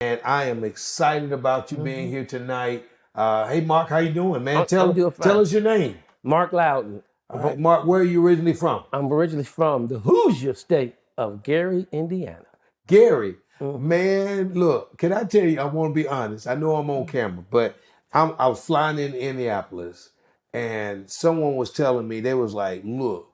and I am excited about you being here tonight. Hey, Mark, how you doing, man? I'm doing fine. Tell us your name. Mark Louden. All right, Mark, where are you originally from? I'm originally from the Hoosier state of Gary, Indiana. Gary. Man, look, can I tell you, I want to be honest. I know I'm on camera, but I was flying in Indianapolis, and someone was telling me, they was like, look,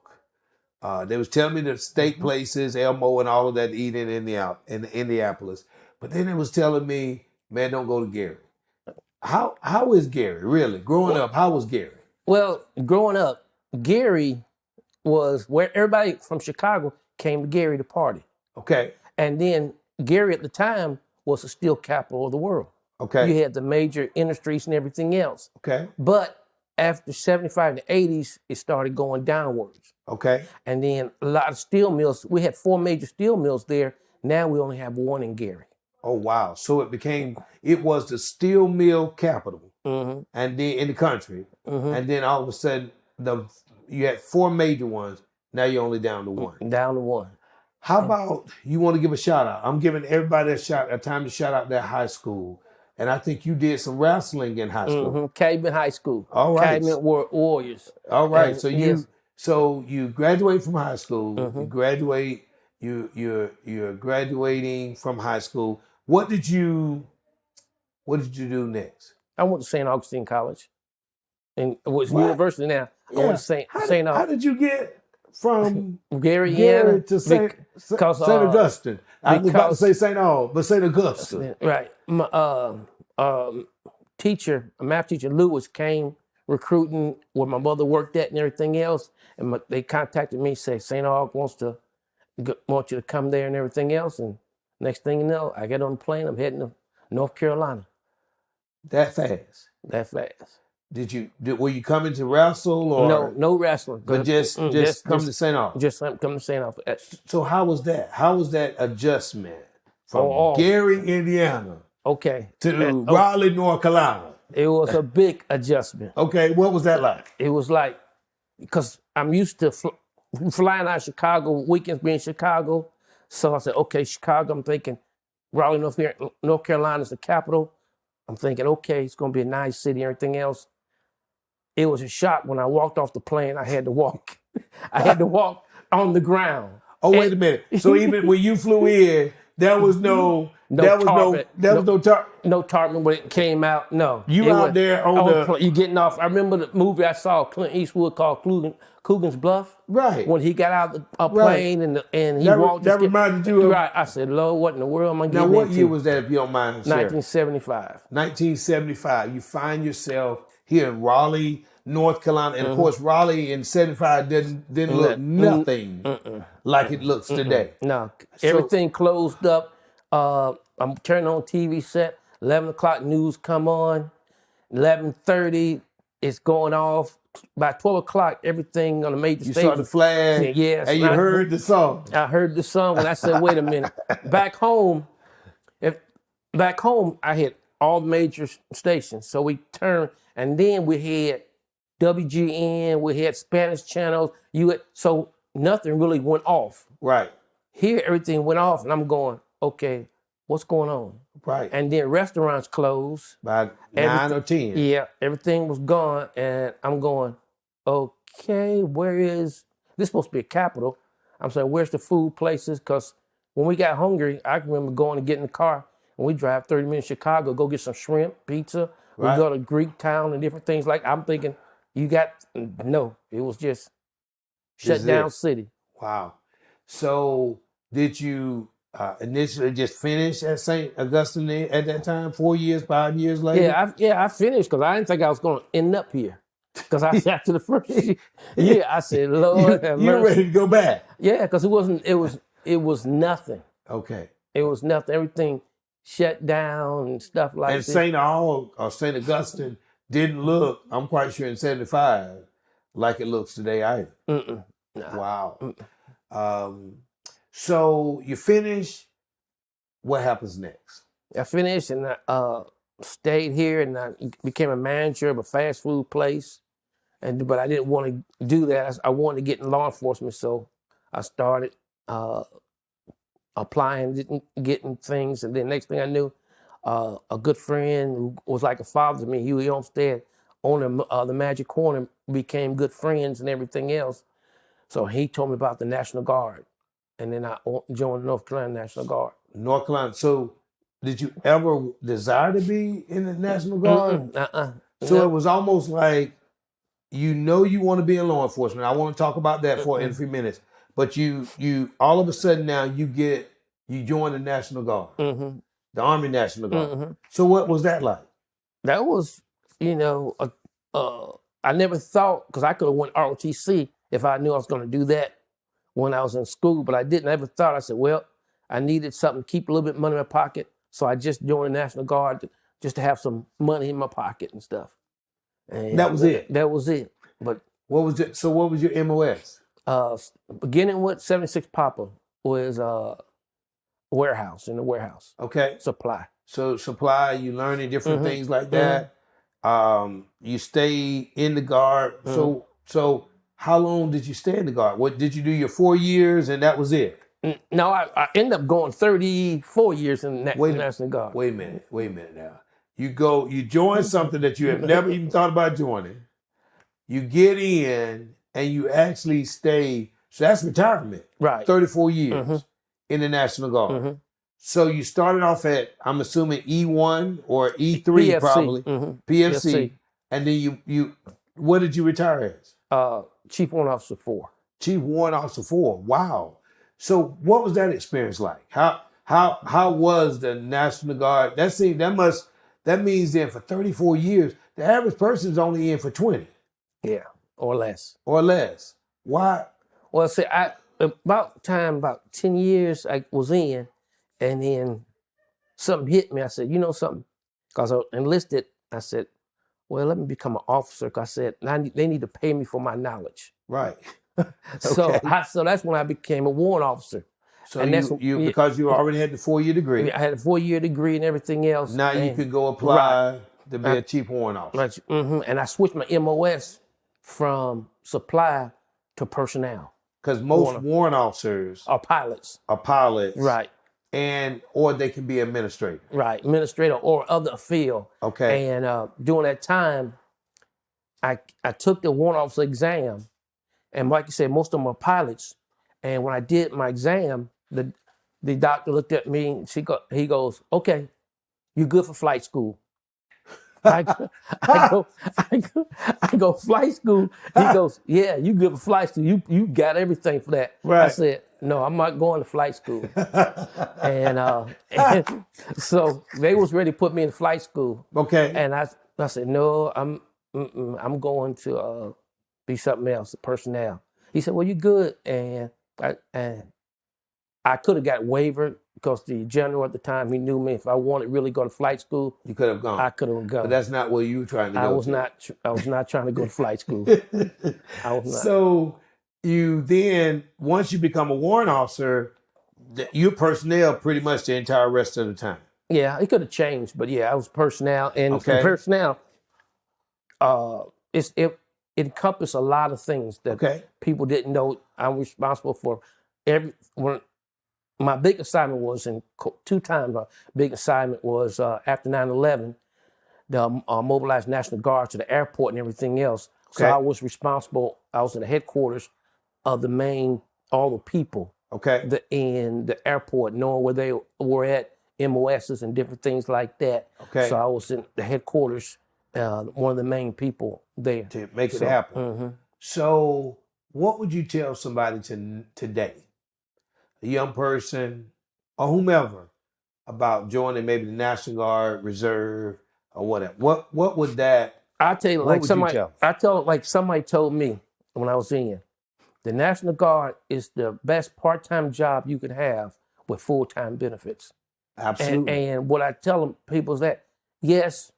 they was telling me the steak places, Elmo and all of that to eat in Indianapolis. But then it was telling me, man, don't go to Gary. How is Gary, really? Growing up, how was Gary? Well, growing up, Gary was where everybody from Chicago came to Gary to party. Okay. And then Gary at the time was the steel capital of the world. Okay. You had the major industries and everything else. Okay. But after 75 to 80s, it started going downwards. Okay. And then a lot of steel mills, we had 4 major steel mills there. Now we only have 1 in Gary. Oh, wow. So it was the steel mill capital and then in the country. And then all of a sudden, you had 4 major ones. Now you're only down to 1. Down to 1. How about you want to give a shout out? I'm giving everybody a time to shout out their high school. And I think you did some wrestling in high school. Caveman High School. All right. Caveman Warriors. All right. And so you graduate from high school. You graduate. You're graduating from high school. What did you do next? I went to St. Augustine College, and it was university now. I went to St. Augustine. How did you get from Gary, Indiana to St. Augustine? I was about to say St. Aug, but St. Augustine. Right. My math teacher, Lewis, came recruiting where my mother worked at and everything else, and they contacted me, said St. Aug want you to come there and everything else, and next thing you know, I get on the plane, I'm heading to North Carolina. That fast? That fast. Were you coming to wrestle or no wrestling? But just come to St. Aug. Just come to St. Aug. So how was that? How was that adjustment from Gary, Indiana, to Raleigh, North Carolina? It was a big adjustment. Okay, what was that like? It was like, because I'm used to flying out of Chicago, weekends being in Chicago. So I said, okay, Chicago, I'm thinking Raleigh, North Carolina is the capital. I'm thinking, okay, it's going to be a nice city and everything else. It was a shock when I walked off the plane. I had to walk. I had to walk on the ground. Oh, wait a minute. So even when you flew in, there was no tarpon when it came out. No, you out there on you getting off. I remember the movie I saw Clint Eastwood called Coogan's Bluff. Right. When he got out of the plane and he walked. That reminded you of. Right. I said, Lord, what in the world am I getting into? Now, what year was that, if you don't mind sharing? 1975. 1975. You find yourself here in Raleigh, North Carolina, and of course, Raleigh in 75 didn't look nothing like it looks today. No, everything closed up. I'm turning on TV set. 11 o'clock news come on. 11:30, it's going off. By 12 o'clock, everything on the major stage. You saw the flag, yes, and you heard the song. I heard the song, and I said, wait a minute. Back home, I had all major stations. So we turned, and then we had WGN, we had Spanish channels. So nothing really went off. Right. Here, everything went off, and I'm going, okay, what's going on? Right. And then restaurants closed. By 9 or 10. Yeah, everything was gone, and I'm going, okay, this supposed to be a capital. I'm saying, where's the food places? Because when we got hungry, I can remember going to get in the car, and we drive 30 minutes to Chicago, go get some shrimp, pizza. Right. We go to Greek Town and different things like. I'm thinking, no, it was just shut down city. Wow. So did you initially just finish at St. Augustine at that time, 4 years, 5 years later? I finished because I didn't think I was going to end up here. Because after the first year, I said, Lord, you're ready to go back. Yeah, because it was nothing. Okay. It was nothing. Everything shut down and stuff like that. And St. Aug or St. Augustine didn't look, I'm quite sure in 75, like it looks today either. Nah. Wow. So you finish, what happens next? I finished and I stayed here and I became a manager of a fast food place. But I didn't want to do that. I wanted to get in law enforcement, so I started applying, getting things. And then next thing I knew, a good friend who was like a father to me. Huey Olmstead, owner of the Magic Corner, became good friends and everything else. So he told me about the National Guard, and then I joined the North Carolina National Guard. North Carolina. So, did you ever desire to be in the National Guard? So No. it was almost like you know you want to be in law enforcement. I want to talk about that in a few minutes. But you all of a sudden now you join the National Guard, the Army National Guard. So what was that like? That was, I never thought, because I could have went ROTC if I knew I was going to do that when I was in school, but I didn't. I never thought. I said, well, I needed something to keep a little bit of money in my pocket, so I just joined the National Guard just to have some money in my pocket and stuff. And that was it. That was it. But what was it? So what was your MOS? Beginning with 76 Papa was warehouse, in the warehouse. Okay. Supply. So supply, you learning different things like that. You stay in the Guard. So how long did you stay in the Guard? What did you do your 4 years and that was it? No, I ended up going 34 years in the National Guard. Wait a minute now. You join something that you have never even thought about joining. You get in and you actually stay. So that's retirement. Right. 34 years in the National Guard. So you started off at, I'm assuming E1 or E3 PFC. probably. PFC. And then you what did you retire as? Chief Warrant Officer 4. Chief Warrant Officer 4. Wow. So what was that experience like? How was the National Guard? That means then for 34 years, the average person is only in for 20. Yeah, or less. Or less. Why? Well, see, about 10 years I was in, and then something hit me. I said, you know something? Because I enlisted, I said, well, let me become an officer. Because I said, they need to pay me for my knowledge. Right. So that's when I became a warrant officer. So and because you already had the 4-year degree. I had a 4-year degree and everything else. Now you could go apply to be a chief warrant officer. And I switched my MOS from supply to personnel. Because most warrant officers are pilots. Right. Or they can be administrator. Right, administrator or other field. Okay. And during that time, I took the warrant officer exam. And like you said, most of them are pilots. And when I did my exam, the doctor looked at me and he goes, okay, you're good for flight school. I go, flight school. He goes, yeah, you good for flight school. You got everything for that. Right. I said, no, I'm not going to flight school. and so they was ready to put me in flight school. Okay. And I said, no, I'm going to be something else, personnel. He said, well, you good. And I could have got wavered because the general at the time, he knew me. If I wanted to really go to flight school, you could have gone. I could have gone. But that's not where you were trying to go. I was not trying to go to flight school. I was not. So you then, once you become a warrant officer, you're personnel pretty much the entire rest of the time. Yeah, it could have changed, but yeah, I was personnel. And personnel, it encompassed a lot of things that people didn't know. I'm responsible for my big assignment was 2 times. My big assignment was after 9/11, the mobilized National Guard to the airport and everything else. So I was responsible. I was in the headquarters of all the people in the airport, knowing where they were at, MOSs and different things like that. So I was in the headquarters, one of the main people there. To make it happen. So what would you tell somebody today, a young person or whomever, about joining maybe the National Guard, Reserve, or whatever? What would that? I tell you, like somebody told me when I was in, the National Guard is the best part-time job you could have with full-time benefits. Absolutely. And what I tell people is that, yes,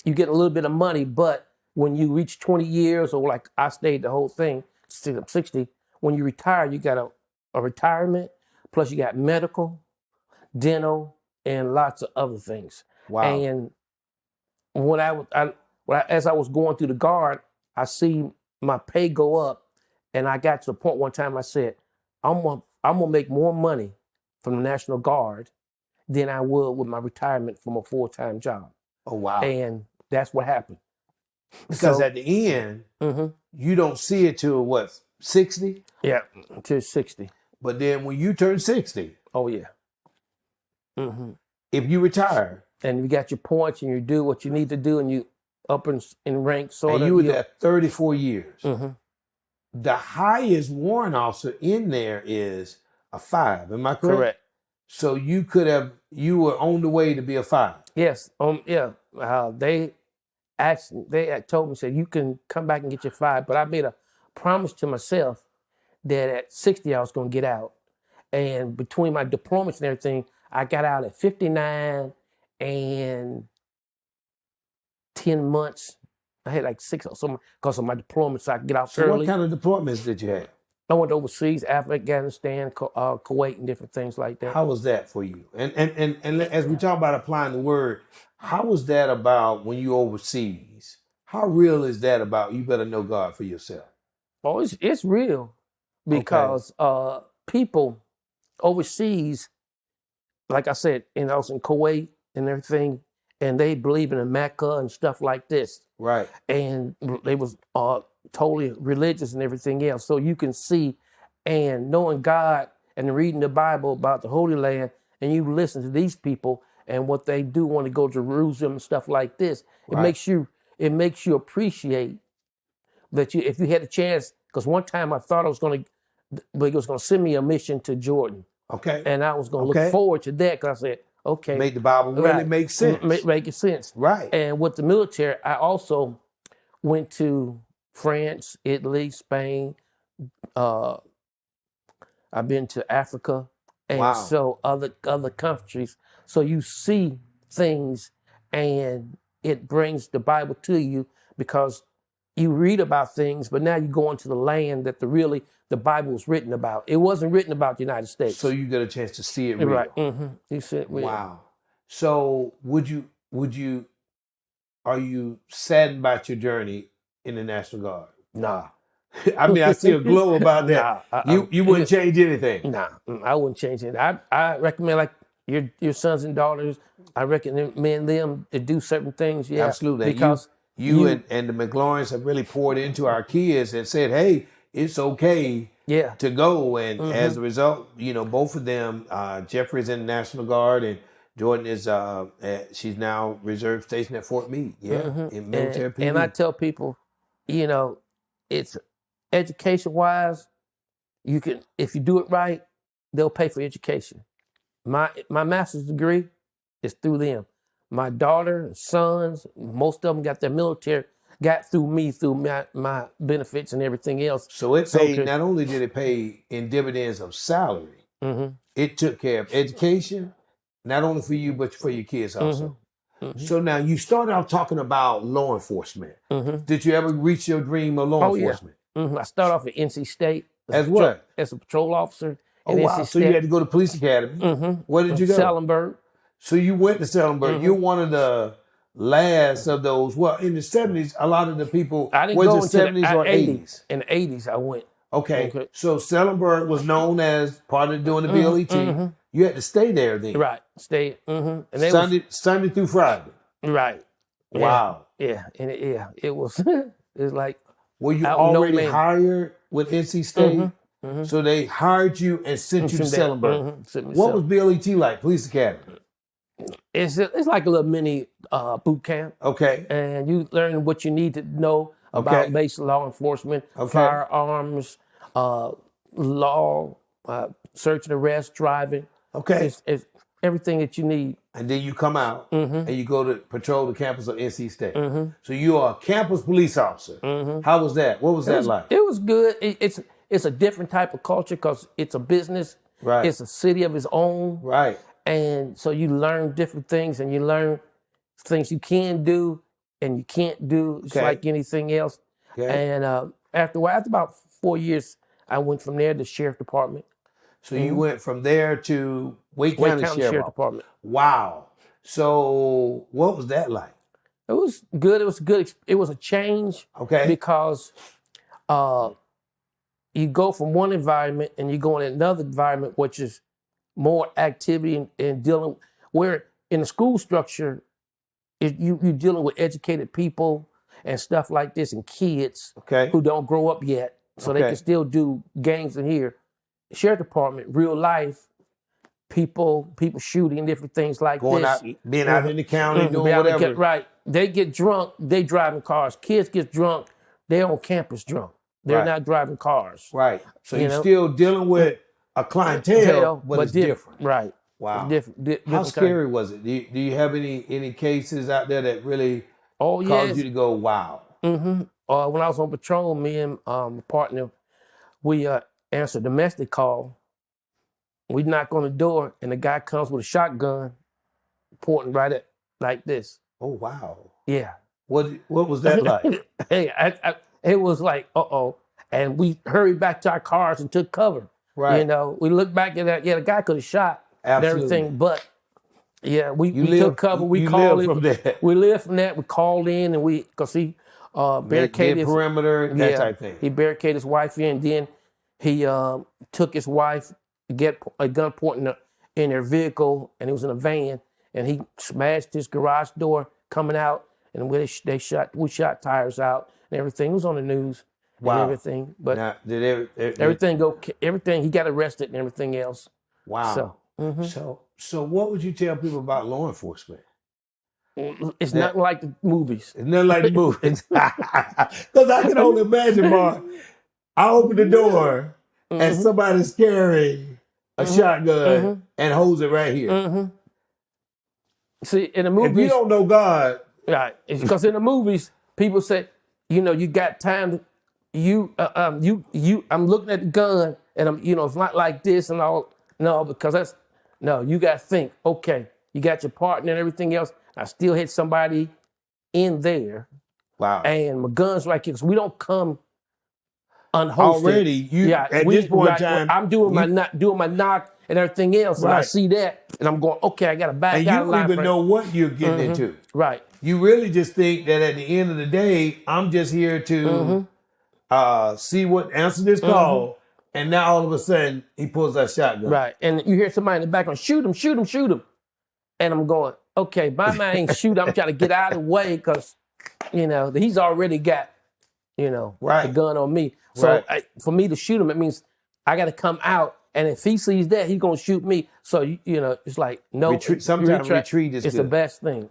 you get a little bit of money, but when you reach 20 years, or like I stayed the whole thing, 60, when you retire, you got a retirement, plus you got medical, dental, and lots of other things. Wow. And as I was going through the Guard, I see my pay go up, and I got to the point one time I said, I'm gonna make more money from the National Guard than I would with my retirement from a full-time job. Oh, wow. And that's what happened. Because So- at the end, Mhm. you don't see it till what, 60? Yeah, to 60. But then when you turn 60, Oh, yeah. Hmm. if you retire, And you got your points and you do what you need to do and you up in rank, sort and of. you were there 34 years, Mhm. the highest warrant officer in there is a 5. Am I correct? Correct. So you were on the way to be a 5. Yes. Yeah. They had told me, said, you can come back and get your 5, but I made a promise to myself that at 60 I was going to get out. And between my diplomas and everything, I got out at 59 and 10 months. I had like 6 or something because of my diploma, so I could get out So early. what kind of deployments did you have? I went overseas, Afghanistan, Kuwait, and different things like that. How was that for you? And as we talk about applying the word, how was that about when you overseas? How real is that about you better know God for yourself? Oh, it's real because people overseas, like I said, I was in Kuwait and everything, and they believe in Mecca and stuff like this. Right. And they was totally religious and everything else. So you can see, and knowing God and reading the Bible about the Holy Land, and you listen to these people and what they do want to go to Jerusalem and stuff like this. Right. It makes you appreciate that if you had a chance. Because one time I thought but he was going to send me a mission to Jordan. Okay. And I was going to look forward to that because I said, okay. Make the Bible really make sense. Make it sense. Right. And with the military, I also went to France, Italy, Spain. I've been to Africa, and so other countries. So you see things, and it brings the Bible to you because you read about things, but now you go into the land that the Bible was written about. It wasn't written about the United States. So you get a chance to see it real. Right. Mm-hmm. You see it real. Wow. So are you saddened about your journey in the National Guard? Nah. I mean, I see a glow about that. Nah, you wouldn't change anything. Nah, I wouldn't change it. I recommend, like, your sons and daughters, I recommend them to do certain things. Yeah, absolutely. Because you and the McLaurens have really poured into our kids and said, hey, it's okay to go. And as a result, both of them, Jeffrey's in the National Guard and Jordan is, she's now reserve stationed at Fort Meade. Yeah, in military PD. And I tell people, it's education-wise, you can, if you do it right, they'll pay for education. My master's degree is through them. My daughter, sons, most of them got their military, got through me, through my benefits and everything else. So it paid, not only did it pay in dividends of salary, it took care of education, not only for you, but for your kids also. So now you started out talking about law enforcement. Did you ever reach your dream of law enforcement? Yeah. I started off at NC State. As what? As a patrol officer. Oh, wow. So you had to go to police academy. Where did you go? Sellenberg. So you went to Sellenberg. You're one of the last of those. Well, in the 70s, a lot of the people, I didn't go was it 70s or 80s? In the 80s, I went. Okay. So Sellenberg was known as part of doing the BLET. You had to stay there then. Right. Stay. And Sunday through Friday. Right. Wow. Yeah. And it was, it was like. Were you already hired with NC State? So they hired you and sent you to Sellenberg. What was BLET like, police academy? It's like a little mini boot camp. Okay. And you learn what you need to know about basic law enforcement, firearms, law, search and arrest, driving. Okay. It's everything that you need. And then you come out and you go to patrol the campus of NC State. So you are a campus police officer. How was that? What was that like? It was good. It's a different type of culture because it's a business. Right. It's a city of its own. Right. And so you learn different things and you learn things you can do and you can't do. It's like anything else. And after about 4 years, I went from there to sheriff department. So you went from there to Wake County Sheriff Department. Wow. So what was that like? It was good. It was good. It was a change. Okay. Because you go from one environment and you go in another environment, which is more activity and dealing Where in the school structure, you're dealing with educated people and stuff like this, and kids Okay. who don't grow up yet, so they Okay. can still do gangs in here. Sheriff department, real life, people shooting, different things like Going this. out, being out in the county, doing Be able to whatever. get right. They get drunk, they driving cars. Kids get drunk, they on campus drunk. They're Right. not driving cars. Right. So You you're know? still dealing with a clientele, but it's different. Right. Wow. Different How scary was it? Do you have any cases out there that really Oh, caused yes. you to go, wow? When I was on patrol, me and my partner, we answered a domestic call. We knock on the door, and the guy comes with a shotgun, pointing right at like this. Oh, wow. Yeah. What was that like? Hey, it was like, uh-oh. And we hurried back to our cars and took cover. Right. You know, we looked back at that. Yeah, the guy could have shot and Absolutely. everything, but yeah, we lived- took cover. We you called lived it. from that. We lived from that. We called in, and because he barricaded Mid perimeter, that type thing. He barricaded his wife in. Then he took his wife, get a gun pointing in their vehicle, and he was in a van, and he smashed his garage door coming out, and we shot tires out and everything. It was on the news and Wow. everything. But Now, did everything he got arrested and everything else. wow. So what would you tell people about law enforcement? It's nothing like the movies. It's nothing like the movies. Because I can only imagine, Mark. I open the door and somebody's carrying a shotgun and holds it right here. See, in the movies, If you don't know God, right? Because in the movies, people say, you know, you got time to, I'm looking at the gun and it's not like this and all. No, because you got to think, okay, you got your partner and everything else. I still hit somebody in there. wow. And my gun's right here. So we don't come unhosted. Already, this point in time, I'm doing my knock and everything else. And I Right. see that and I'm going, okay, I got to back and you out of line. don't even know what you're getting into. Right. You really just think that at the end of the day, I'm just here to answer this call. And now all of a sudden, he pulls that shotgun. Right. And you hear somebody in the background, shoot him, shoot him, shoot him. And I'm going, okay, my man ain't shoot. I'm trying to get out of the way because, he's already got, Right. the gun on me. So Right. for me to shoot him, it means I got to come out. And if he sees that, he's going to shoot me. So, it's like, no. Sometimes retreat is It's good. the best thing.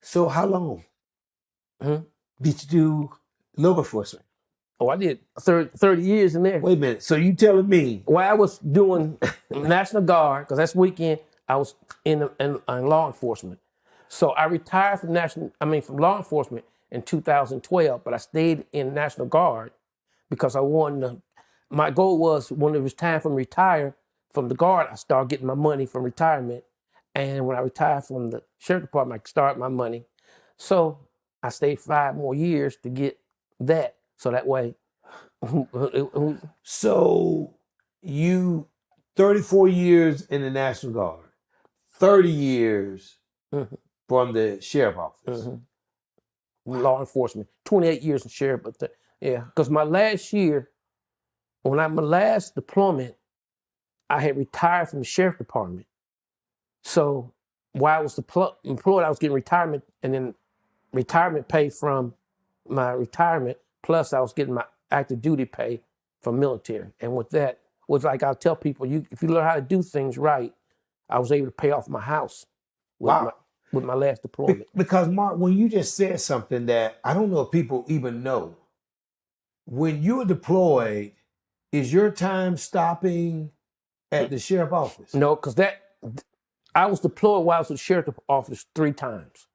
So how long did you do law enforcement? Oh, I did 30 years in there. Wait a minute. So you telling me? While I was doing National Guard, because that's weekend, I was in law enforcement. So I retired from law enforcement in 2012, but I stayed in National Guard because I wanted my goal was when it was time for me to retire from the Guard, I started getting my money from retirement. And when I retired from the Sheriff Department, I could start my money. So I stayed 5 more years to get that. So that way. So you 34 years in the National Guard, 30 years from the sheriff office. Law enforcement, 28 years in sheriff, but because my last year, my last deployment, I had retired from the sheriff department. So while I was employed, I was getting retirement and then retirement pay from my retirement, plus I was getting my active duty pay from military. And with that, was like I'll tell people, if you learn how to do things right, I was able to pay off my house with my last deployment. Because Mark, when you just said something that I don't know if people even know, when you're deployed, is your time stopping at the sheriff office? No, because I was deployed while I was at the sheriff office 3 times.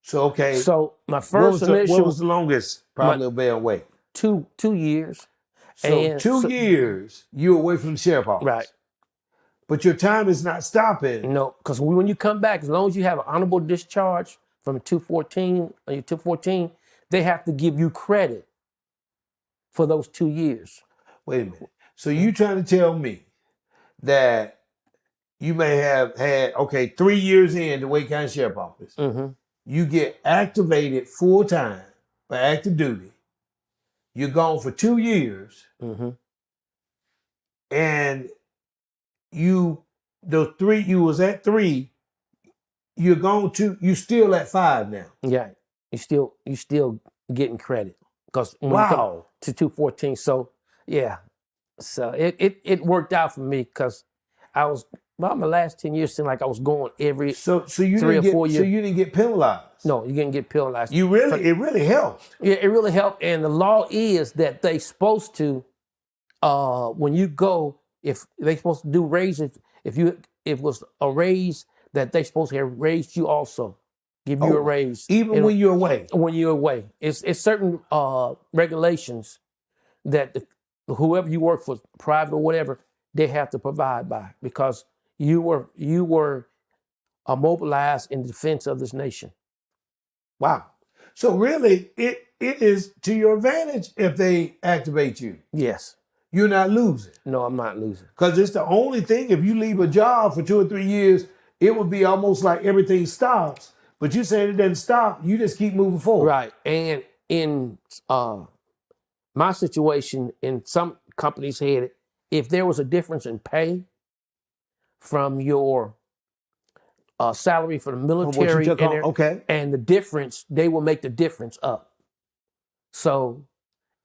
So, okay. So my first initial... What was the longest probably away? 2 years. So 2 years, you're away from the sheriff office. Right. But your time is not stopping. No, because when you come back, as long as you have an honorable discharge from 214, they have to give you credit for those 2 years. Wait a minute. So you trying to tell me that you may have had, 3 years in the Wake County Sheriff Office. You get activated full time for active duty. You're gone for 2 years. And you those 3, you was at 3, you still at 5 now. Yeah, you still getting credit because when you come Wow. to 214, so yeah, so it worked out for me because I was about my last 10 years seemed like I was going every So you 3 or didn't 4 get so years. you didn't get penalized. No, you didn't get penalized. It really helped. Yeah, it really helped. And the law is that they supposed to, when you go, if they supposed to do raises, if it was a raise that they supposed to have raised you also, give you a raise. Even when you're away. When you're away. It's certain regulations that whoever you work for, private or whatever, they have to provide by because you were mobilized in defense of this nation. Wow. So really, it is to your advantage if they activate you. Yes. You're not losing. No, I'm not losing. Because it's the only thing, if you leave a job for 2 or 3 years, it would be almost like everything stops. But you saying it doesn't stop, you just keep moving forward. Right. And in my situation, in some companies had it, if there was a difference in pay from your salary for the military and the difference, they will make the difference up. So,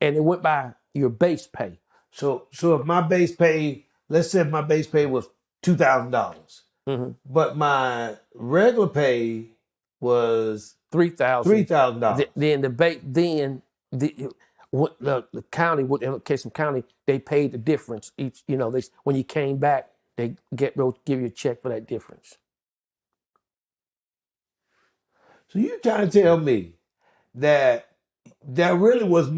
and it went by your base pay. So if my base pay, let's say my base pay was $2,000, but my regular pay was $3,000. Then the county, in case of county, they paid the difference each. When you came back, they give you a check for that difference. So you're trying to tell me that there really was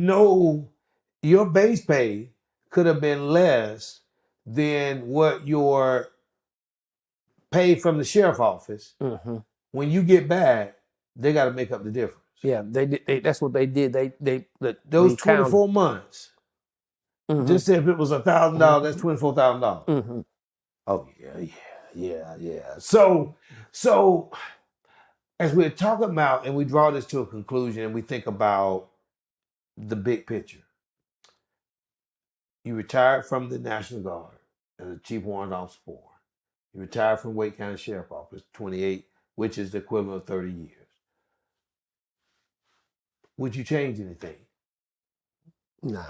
your base pay could have been less than what your pay from the sheriff office. Mm-hmm. When you get back, they got to make up the difference. Yeah, that's what they did. Those 24 months. Mm-hmm. Just if it was $1,000, that's $24,000. Mm-hmm. Oh yeah. So as we're talking about, and we draw this to a conclusion, and we think about the big picture. You retired from the National Guard as a Chief Warrant Officer 4. You retired from Wake County Sheriff Office, 28, which is the equivalent of 30 years. Would you change anything? Nah.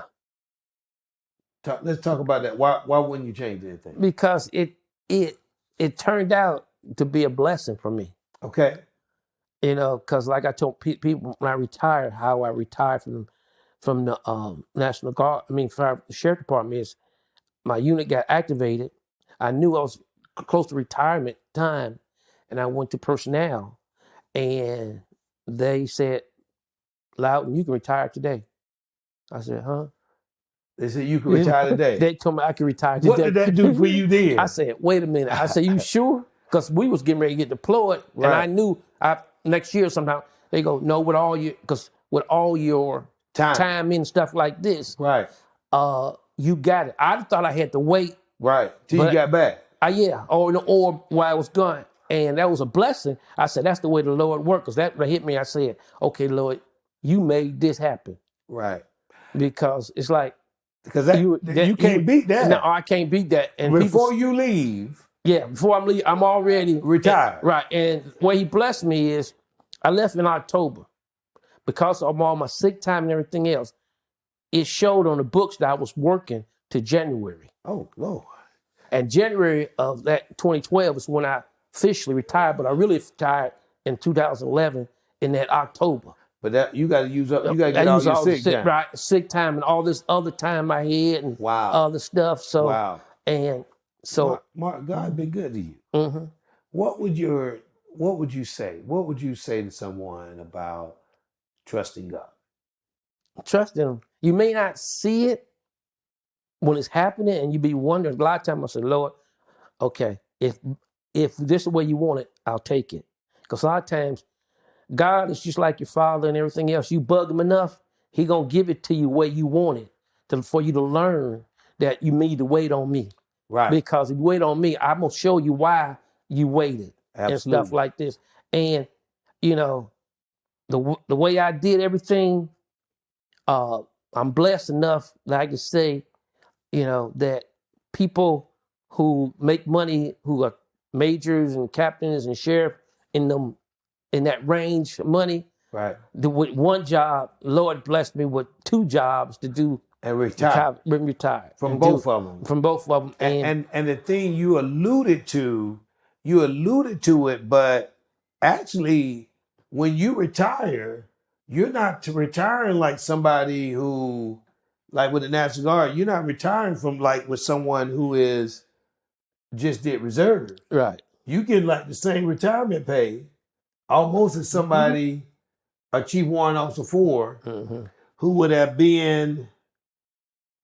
Let's talk about that. Why wouldn't you change anything? Because it turned out to be a blessing for me. Okay. Because like I told people when I retired, how I retired from the National Guard, from the Sheriff Department is my unit got activated. I knew I was close to retirement time, and I went to personnel, and they said, Louden, you can retire today. I said, huh? They said you can retire today. They told me I could retire today. What did that do for you then? I said, wait a minute. I said, you sure? Because we was getting ready to get deployed, right. And I knew next year sometime, they go, no, with all your time and stuff like this, right? You got it. I thought I had to wait, right, till you got back. Or while I was gone, and that was a blessing. I said, that's the way the Lord worked. Because that hit me. I said, okay, Lord, you made this happen, right? Because it's like because you can't beat that. No, I can't beat that. And before you leave. Yeah, before I'm leaving, I'm already retired. Right. And what he blessed me is I left in October because of all my sick time and everything else. It showed on the books that I was working to January. Oh, Lord. And January of that 2012 is when I officially retired, but I really retired in 2011 in that October. But that you got to use up. You got to get all your sick time. Right, sick time and all this other time I had and other stuff. So and so Mark, God been good to you. Mm-hmm. What would you say? What would you say to someone about trusting God? Trusting Him. You may not see it when it's happening, and you be wondering. A lot of times I say, Lord, okay, if this is the way you want it, I'll take it. Because a lot of times, God is just like your father and everything else. You bug Him enough, He gonna give it to you the way you want it, for you to learn that you need to wait on me. Right. Because if you wait on me, I'm gonna show you why you waited. Absolutely. And stuff like this. And the way I did everything, I'm blessed enough that I can say, that people who make money, who are majors and captains and sheriff in them in that range of money. Right. With one job, Lord blessed me with 2 jobs to do. And retire. Retired From both of them. From both of them. And the thing you alluded to it, but actually, when you retire, you're not retiring like somebody who, like with the National Guard, you're not retiring from like with someone who is just did reserve. Right. You get like the same retirement pay almost as somebody, a Chief Warrant Officer 4, who would have been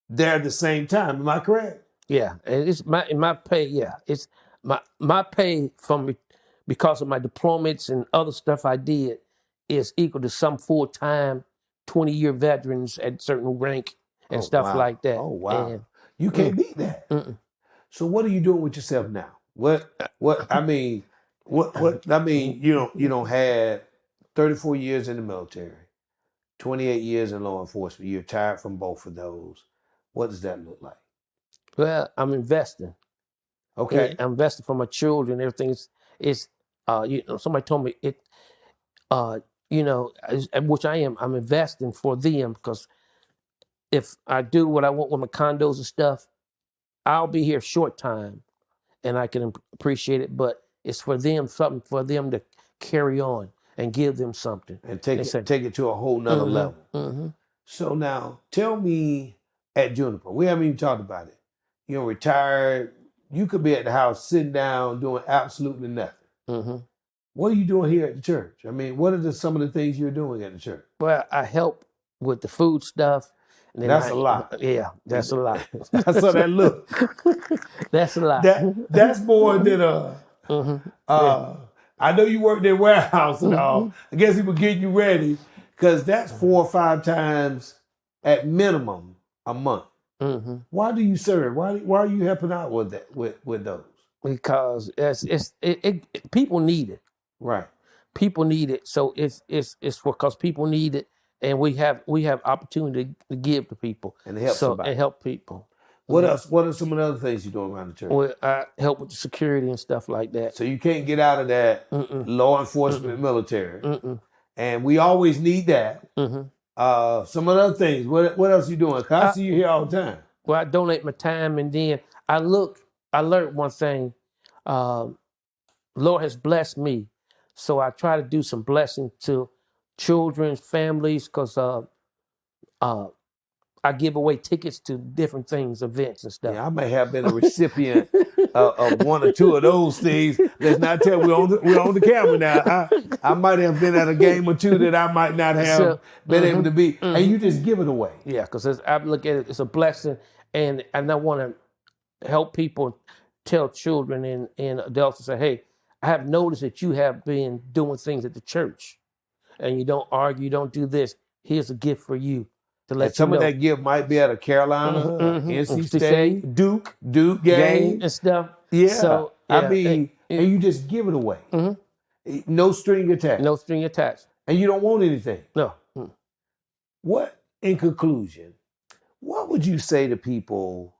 there at the same time. Am I correct? Yeah, and it's my pay. Yeah, it's my pay from because of my diplomas and other stuff I did is equal to some full-time 20-year veterans at certain rank and stuff like that. Oh wow! And, you can't beat that. So what are you doing with yourself now? What I mean, what I mean, you don't have 34 years in the military, 28 years in law enforcement. You're retired from both of those. What does that look like? Well, I'm investing. Okay. I'm investing for my children. Everything is somebody told me it. Which I am. I'm investing for them because if I do what I want with my condos and stuff, I'll be here a short time, and I can appreciate it. But it's for them, something for them to carry on and give them something and take it to a whole nother level. So now, tell me, at Juniper, we haven't even talked about it. You're retired. You could be at the house sitting down doing absolutely nothing. What are you doing here at the church? I mean, what are some of the things you're doing at the church? Well, I help with the food stuff. And that's a lot. Yeah, that's a lot. I saw that look. That's a lot. That's more than I know you worked in warehouse and all. I guess he was getting you ready because that's 4 or 5 times at minimum a month. Why do you serve? Why are you helping out with that with those? Because people need it. Right. People need it. So it's because people need it, and we have opportunity to give to people and help somebody. And help people. What else? What are some of the other things you're doing around the church? Well, I help with the security and stuff like that. So you can't get out of that law enforcement military, and we always need that. Some of the other things. What else are you doing? 'Cause I see you here all the time. Well, I donate my time, and then I learned one thing. Lord has blessed me, so I try to do some blessing to children, families, because I give away tickets to different things, events and stuff. Yeah, I may have been a recipient of 1 or 2 of those things. Let's not tell we're on the camera now. I might have been at a game or 2 that I might not have been able to be. And you just give it away. Yeah, because I look at it, it's a blessing, and I want to help people, tell children and adults, and say, hey, I have noticed that you have been doing things at the church, and you don't argue, you don't do this. Here's a gift for you. To let some you know. Of that gift might be at a Carolina, NC State, Duke game and stuff. Yeah. So I mean, and you just give it away. No string attached. No string attached. And you don't want anything. No. What, in conclusion, what would you say to people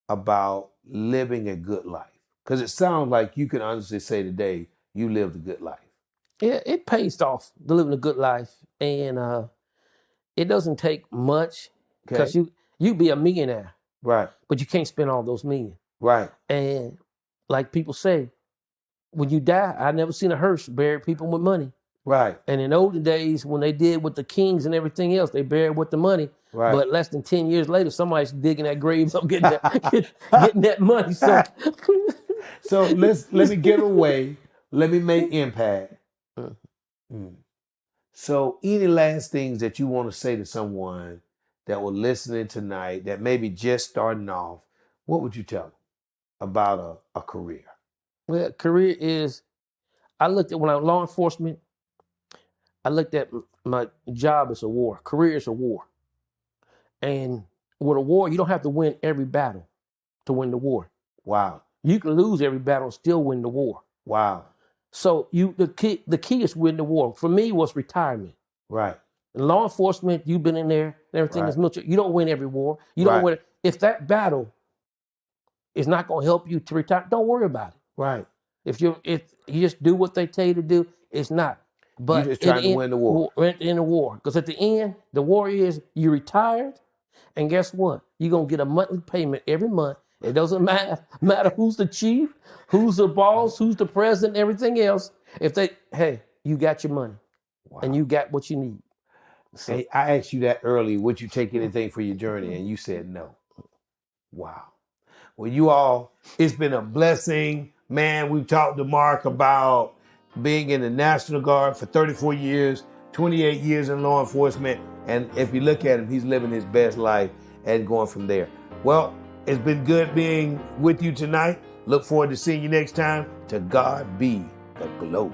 about living a good life? Because it sounds like you can honestly say today you lived a good life. Yeah, it pays off to living a good life, and it doesn't take much because you be a millionaire, right? But you can't spend all those million, right? And like people say, when you die, I never seen a hearse bury people with money, right? And in olden days, when they did with the kings and everything else, they buried with the money. Right. But less than 10 years later, somebody's digging that grave up, getting that money. So let me give away. Let me make impact. So any last things that you want to say to someone that was listening tonight that maybe just starting off, what would you tell them about a career? Well, career is, when I was law enforcement, I looked at my job as a war. Career is a war. And with a war, you don't have to win every battle to win the war. Wow. You can lose every battle and still win the war. Wow. So the key is win the war. For me, was retirement. Right. In law enforcement, you've been in there, and everything is military. You don't win every war. You don't win. If that battle is not going to help you to retire, don't worry about it. Right. If you just do what they tell you to do, it's not. But just trying to win the war. In the war, because at the end, the war is you retired, and guess what? You're gonna get a monthly payment every month. It doesn't matter who's the chief, who's the boss, who's the president, everything else. If hey, you got your money, and you got what you need. So, Hey, I asked you that earlier. Would you take anything for your journey? And you said no. Wow. Well, you all, it's been a blessing. Man, we've talked to Mark about being in the National Guard for 34 years, 28 years in law enforcement. And if you look at him, he's living his best life and going from there. Well, it's been good being with you tonight. Look forward to seeing you next time. To God be the glory.